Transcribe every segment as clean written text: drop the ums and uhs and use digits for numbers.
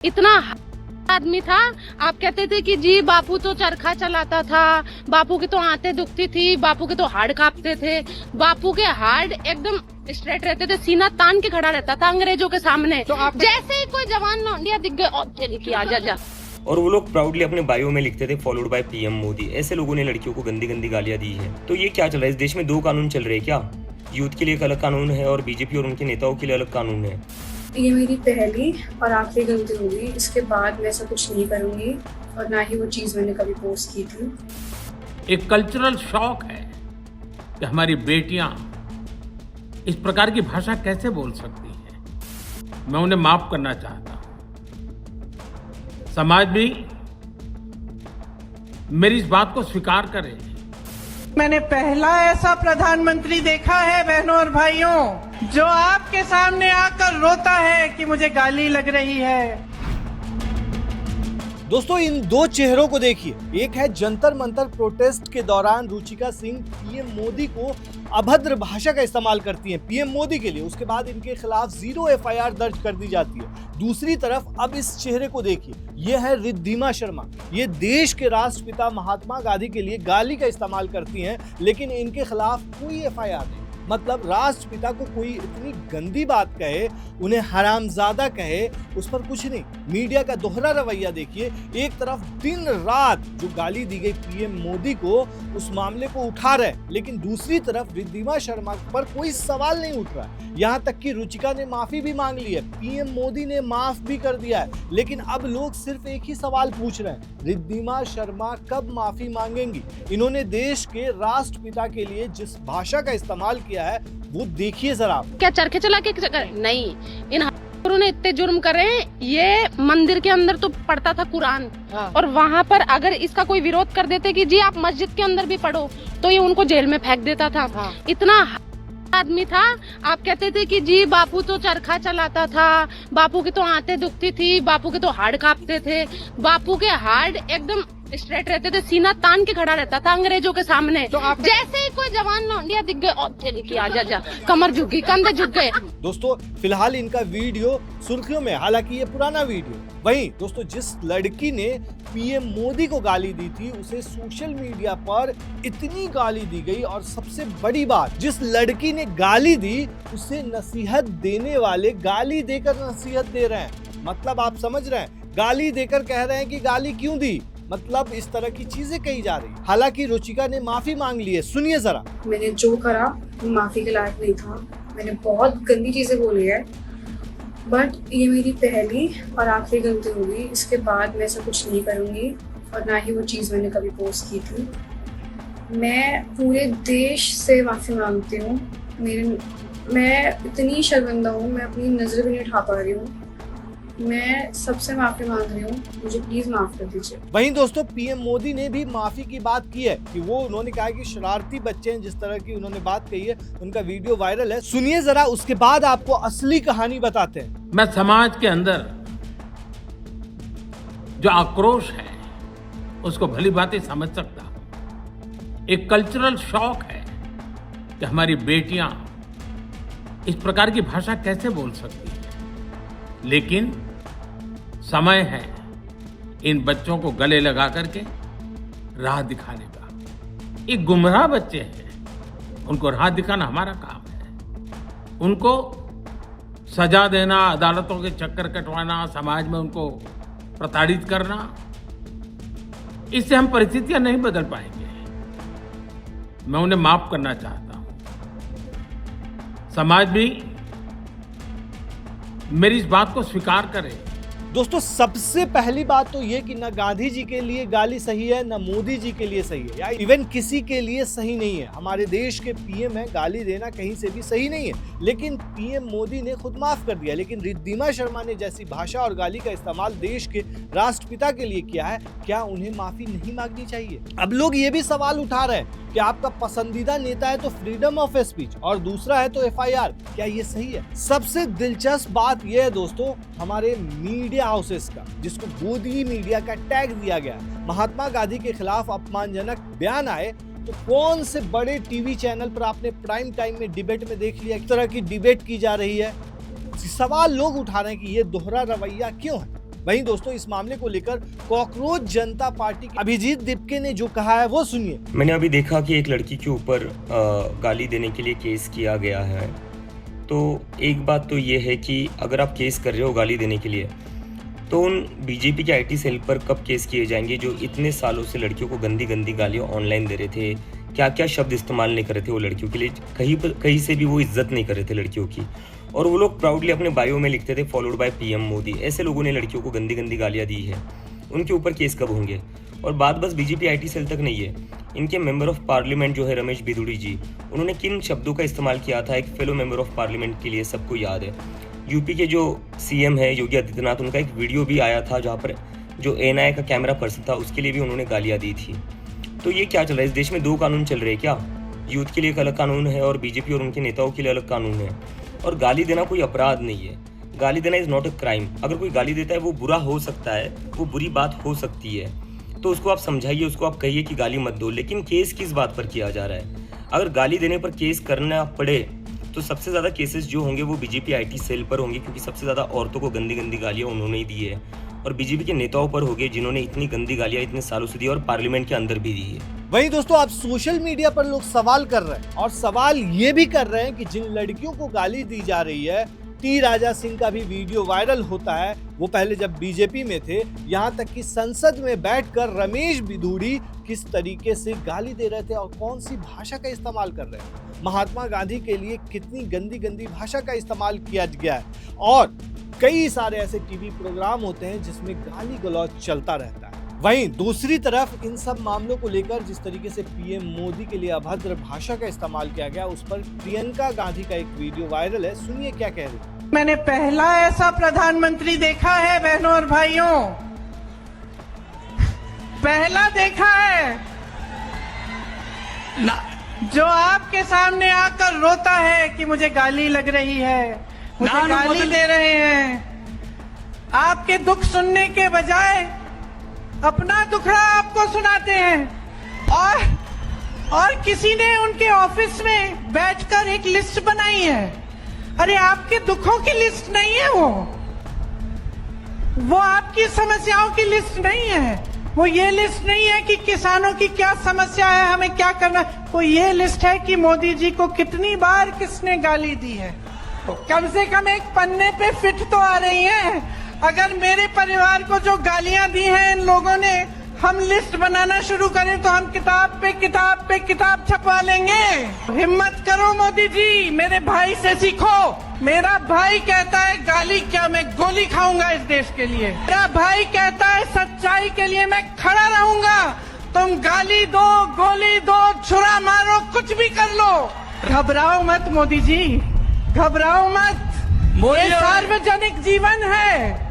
इतना आदमी था। आप कहते थे कि जी बापू तो चरखा चलाता था, बापू की तो आंतें दुखती थी, बापू के तो हाड़ कांपते थे। बापू के हाड़ एकदम स्ट्रेट रहते थे, सीना तान के खड़ा रहता था अंग्रेजों के सामने। तो जैसे ही कोई जवान लौंडिया दिख गए, और तेरी की आजा जा। और वो लोग प्राउडली अपने बायो में लिखते थे फॉलोड बाय पीएम मोदी। ऐसे लोगों ने लड़कियों को गंदी गंदी गालियां दी है। तो ये क्या चल रहा है? इस देश में दो कानून चल रहे हैं क्या? यूथ के लिए एक अलग कानून है और बीजेपी और उनके नेताओं के लिए अलग कानून है। ये मेरी पहली और आखिरी गलती होगी। इसके बाद मैं ऐसा कुछ नहीं करूंगी और ना ही वो चीज़ मैंने कभी पोस्ट की थी। एक कल्चरल शॉक है कि हमारी बेटियां इस प्रकार की भाषा कैसे बोल सकती हैं। मैं उन्हें माफ करना चाहता हूं। समाज भी मेरी इस बात को स्वीकार करे। मैंने पहला ऐसा प्रधानमंत्री देखा है बहनों और भाइयों, जो आपके सामने आकर रोता है कि मुझे गाली लग रही है। दोस्तों, इन दो चेहरों को देखिए। एक है जंतर मंतर प्रोटेस्ट के दौरान रुचिका सिंह पीएम मोदी को अभद्र भाषा का इस्तेमाल करती हैं पीएम मोदी के लिए, उसके बाद इनके खिलाफ 0 एफआईआर दर्ज कर दी जाती है। दूसरी तरफ अब इस चेहरे को देखिए, ये है रिद्धिमा शर्मा। ये देश के राष्ट्रपिता महात्मा गांधी के लिए गाली का इस्तेमाल करती हैं, लेकिन इनके खिलाफ कोई एफआईआर नहीं। मतलब राष्ट्रपिता को कोई इतनी गंदी बात कहे, उन्हें हरामजादा कहे, उस पर कुछ नहीं। मीडिया का दोहरा रवैया देखिए। एक तरफ दिन रात जो गाली दी गई पीएम मोदी को, उस मामले को उठा रहे, लेकिन दूसरी तरफ रिद्धिमा शर्मा पर कोई सवाल नहीं उठ रहा है। यहाँ तक कि रुचिका ने माफी भी मांग ली है, पीएम मोदी ने माफ भी कर दिया है, लेकिन अब लोग सिर्फ एक ही सवाल पूछ रहे हैं, रिद्धिमा शर्मा कब माफी मांगेंगी? इन्होंने देश के राष्ट्रपिता के लिए जिस भाषा का इस्तेमाल किया है वो देखिए जरा। क्या चरखे चला के नहीं, इन ने इतने जुर्म करे। ये मंदिर के अंदर तो पढ़ता था कुरान, और वहाँ पर अगर इसका कोई विरोध कर देते कि जी आप मस्जिद के अंदर भी पढ़ो, तो ये उनको जेल में फेंक देता था। इतना आदमी था। आप कहते थे कि जी बापू तो चरखा चलाता था, बापू की तो आंतें दुखती थी, बापू के तो हाड़ कांपते थे। बापू के हाड़ एकदम स्ट्रेट रहते थे, सीना तान के खड़ा रहता था अंग्रेजों के सामने। तो जैसे ही कोई जवान लौंडिया दिख गए, और तेरी की आजा जा, कमर झुक गई, कंधे झुक गए। दोस्तों, फिलहाल इनका वीडियो सुर्खियों में, हालांकि ये पुराना वीडियो। वहीं दोस्तों, जिस लड़की ने पीएम मोदी को गाली दी थी, उसे सोशल मीडिया पर इतनी गाली दी गई, और सबसे बड़ी बात, जिस लड़की ने गाली दी उसे नसीहत देने वाले गाली देकर नसीहत दे रहे हैं। मतलब आप समझ रहे हैं, गाली देकर कह रहे हैं कि गाली क्यों दी। मतलब इस तरह की चीजें कही जा रही। हालांकि रुचिका ने माफी मांग ली है, सुनिए जरा। मैंने जो करा वो माफी के लायक नहीं था। मैंने बहुत गंदी चीजें बोली है, बट ये मेरी पहली और आखिरी गलती होगी। इसके बाद मैं ऐसा कुछ नहीं करूंगी और ना ही वो चीज़ मैंने कभी पोस्ट की थी। मैं पूरे देश से माफी मांगती हूँ। मैं इतनी शर्मिंदा हूँ, मैं अपनी नजर भी नहीं उठा पा रही हूँ। मैं सबसे माफी मांग रही हूँ, मुझे प्लीज माफ कर दीजिए। वहीं दोस्तों, पीएम मोदी ने भी माफी की बात की है कि वो उन्होंने कहा कि शरारती बच्चे हैं, जिस तरह की उन्होंने बात कही है, उनका वीडियो वायरल है। सुनिए जरा, उसके बाद आपको असली कहानी बताते हैं। मैं समाज के अंदर जो आक्रोश है उसको भली भांति समझ सकता हूं। एक कल्चरल शॉक है कि हमारी बेटियां इस प्रकार की भाषा कैसे बोल सकती हैं। लेकिन समय है इन बच्चों को गले लगा करके राह दिखाने का। ये गुमराह बच्चे हैं, उनको राह दिखाना हमारा काम है। उनको सजा देना, अदालतों के चक्कर कटवाना, समाज में उनको प्रताड़ित करना, इससे हम परिस्थितियां नहीं बदल पाएंगे। मैं उन्हें माफ करना चाहता हूं। समाज भी मेरी इस बात को स्वीकार करे। दोस्तों, सबसे पहली बात तो ये कि न गांधी जी के लिए गाली सही है, न मोदी जी के लिए सही है, या इवन किसी के लिए सही नहीं है। हमारे देश के पीएम है, गाली देना कहीं से भी सही नहीं है। लेकिन पीएम मोदी ने खुद माफ कर दिया। लेकिन रिद्धिमा शर्मा ने जैसी भाषा और गाली का इस्तेमाल देश के राष्ट्रपिता के लिए किया है, क्या उन्हें माफी नहीं मांगनी चाहिए? अब लोग ये भी सवाल उठा रहे हैं कि आपका पसंदीदा नेता है तो फ्रीडम ऑफ स्पीच, और दूसरा है तो एफआईआर, क्या ये सही है? सबसे दिलचस्प बात यह है दोस्तों, हमारे मीडिया हाउसेस का, जिसको गोदी मीडिया का टैग दिया गया, महात्मा गांधी के खिलाफ अपमानजनक बयान आए, तो कौन से बड़े टीवी चैनल पर आपने प्राइम टाइम में डिबेट में देख लिया, किस तरह की डिबेट की जा रही है? सवाल लोग उठा रहे हैं कि ये दोहरा रवैया क्यों है। वहीं दोस्तों इस मामले को लेकर कॉकरोच जनता पार्टी के अभिजीत दीपके ने जो कहा है वो सुनिए। मैंने अभी देखा कि एक लड़की के ऊपर गाली देने के लिए केस किया गया है। तो एक बात तो ये है कि अगर आप केस कर रहे हो गाली देने के लिए, तो उन बीजेपी के आईटी सेल पर कब केस किए जाएंगे जो इतने सालों से लड़कियों को गंदी गंदी गालियाँ ऑनलाइन दे रहे थे, क्या क्या शब्द इस्तेमाल नहीं कर रहे थे वो लड़कियों के लिए, कहीं से भी वो इज्जत नहीं कर रहे थे लड़कियों की, और वो लोग प्राउडली अपने बायो में लिखते थे फॉलोड बाय पीएम मोदी। ऐसे लोगों ने लड़कियों को गंदी गंदी गालियाँ दी है, उनके ऊपर केस कब होंगे? और बात बस बीजेपी आईटी सेल तक नहीं है, इनके मेंबर ऑफ पार्लियामेंट जो है रमेश बिधूड़ी जी, उन्होंने किन शब्दों का इस्तेमाल किया था एक फेलो मेंबर ऑफ पार्लियामेंट के लिए सबको याद है। यूपी के जो सीएम है योगी आदित्यनाथ, उनका एक वीडियो भी आया था जहाँ पर जो एनआई का कैमरा पर्सन था उसके लिए भी उन्होंने गालियाँ दी थी। तो ये क्या चल रहा है? इस देश में दो कानून चल रहे हैं क्या? यूथ के लिए एक अलग कानून है और बीजेपी और उनके नेताओं के लिए अलग कानून है। और गाली देना कोई अपराध नहीं है, गाली देना इज नॉट अ क्राइम। अगर कोई गाली देता है वो बुरा हो सकता है, वो बुरी बात हो सकती है, तो उसको आप समझाइए, उसको आप कहिए कि गाली मत दो। लेकिन केस किस बात पर किया जा रहा है? अगर गाली देने पर केस करना पड़े तो सबसे ज़्यादा केसेस जो होंगे वो बीजेपी आईटी सेल पर होंगे, क्योंकि सबसे ज़्यादा औरतों को गंदी गंदी गालियाँ उन्होंने ही दी है, और बीजेपी के नेताओं पर होंगे जिन्होंने इतनी गंदी गालियाँ इतने सालों से दी और पार्लियामेंट के अंदर भी दी है। वहीं दोस्तों अब सोशल मीडिया पर लोग सवाल कर रहे हैं, और सवाल ये भी कर रहे हैं कि जिन लड़कियों को गाली दी जा रही है, टी राजा सिंह का भी वीडियो वायरल होता है। वो पहले जब बीजेपी में थे, यहाँ तक कि संसद में बैठकर रमेश बिधूड़ी किस तरीके से गाली दे रहे थे और कौन सी भाषा का इस्तेमाल कर रहे हैं। महात्मा गांधी के लिए कितनी गंदी गंदी भाषा का इस्तेमाल किया गया है, और कई सारे ऐसे टीवी प्रोग्राम होते हैं जिसमें गाली गलौज चलता रहता है। वहीं दूसरी तरफ इन सब मामलों को लेकर जिस तरीके से पीएम मोदी के लिए अभद्र भाषा का इस्तेमाल किया गया, उस पर प्रियंका गांधी का एक वीडियो वायरल है। सुनिए क्या कह रही है। मैंने पहला ऐसा प्रधानमंत्री देखा है बहनों और भाइयों, पहला देखा है जो आपके सामने आकर रोता है कि मुझे गाली लग रही है, मुझे गाली दे रहे हैं। आपके दुख सुनने के बजाय अपना दुखड़ा आपको सुनाते हैं, और किसी ने उनके ऑफिस में बैठकर एक लिस्ट बनाई है। अरे आपके दुखों की लिस्ट नहीं है वो आपकी समस्याओं की लिस्ट नहीं है। वो ये लिस्ट नहीं है कि किसानों की क्या समस्या है, हमें क्या करना। वो ये लिस्ट है कि मोदी जी को कितनी बार किसने गाली दी है। कम से कम एक पन्ने पे फिट तो आ रही है। अगर मेरे परिवार को जो गालियां दी हैं इन लोगों ने, हम लिस्ट बनाना शुरू करें तो हम किताब पे किताब छपवा लेंगे। हिम्मत करो मोदी जी, मेरे भाई से सीखो। मेरा भाई कहता है गाली क्या, मैं गोली खाऊंगा इस देश के लिए। मेरा भाई कहता है सच्चाई के लिए मैं खड़ा रहूंगा। तुम गाली दो, गोली दो, छुरा मारो, कुछ भी कर लो, घबराओ मत मोदी जी, घबराओ मत। ये सार्वजनिक जीवन है,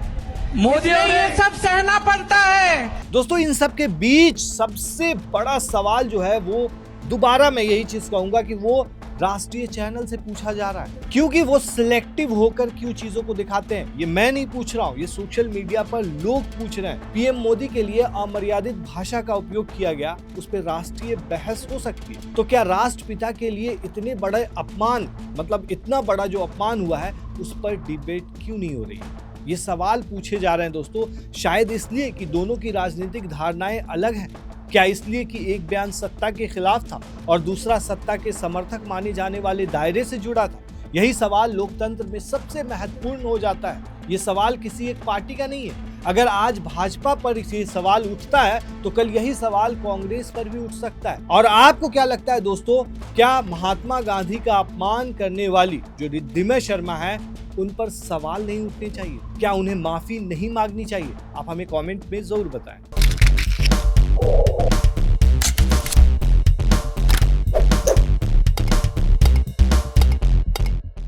मोदी ये सब सहना पड़ता है। दोस्तों इन सब के बीच सबसे बड़ा सवाल जो है वो दोबारा मैं यही चीज कहूंगा कि वो राष्ट्रीय चैनल से पूछा जा रहा है, क्योंकि वो सिलेक्टिव होकर क्यों चीजों को दिखाते हैं। ये मैं नहीं पूछ रहा हूँ, ये सोशल मीडिया पर लोग पूछ रहे हैं। पीएम मोदी के लिए अमर्यादित भाषा का उपयोग किया गया, उस पर राष्ट्रीय बहस हो सकती है। तो क्या राष्ट्रपिता के लिए इतने बड़े अपमान, मतलब इतना बड़ा जो अपमान हुआ है, उस पर डिबेट क्यों नहीं हो रही? ये सवाल पूछे जा रहे हैं दोस्तों। शायद इसलिए कि दोनों की राजनीतिक धारणाएं अलग हैं। क्या इसलिए कि एक बयान सत्ता के खिलाफ था और दूसरा सत्ता के समर्थक माने जाने वाले दायरे से जुड़ा था? यही सवाल लोकतंत्र में सबसे महत्वपूर्ण हो जाता है। ये सवाल किसी एक पार्टी का नहीं है। अगर आज भाजपा पर ये सवाल उठता है तो कल यही सवाल कांग्रेस पर भी उठ सकता है। और आपको क्या लगता है दोस्तों, क्या महात्मा गांधी का अपमान करने वाली जो रिद्धिमा शर्मा है, उन पर सवाल नहीं उठने चाहिए? क्या उन्हें माफी नहीं मांगनी चाहिए? आप हमें कमेंट में जरूर बताएं।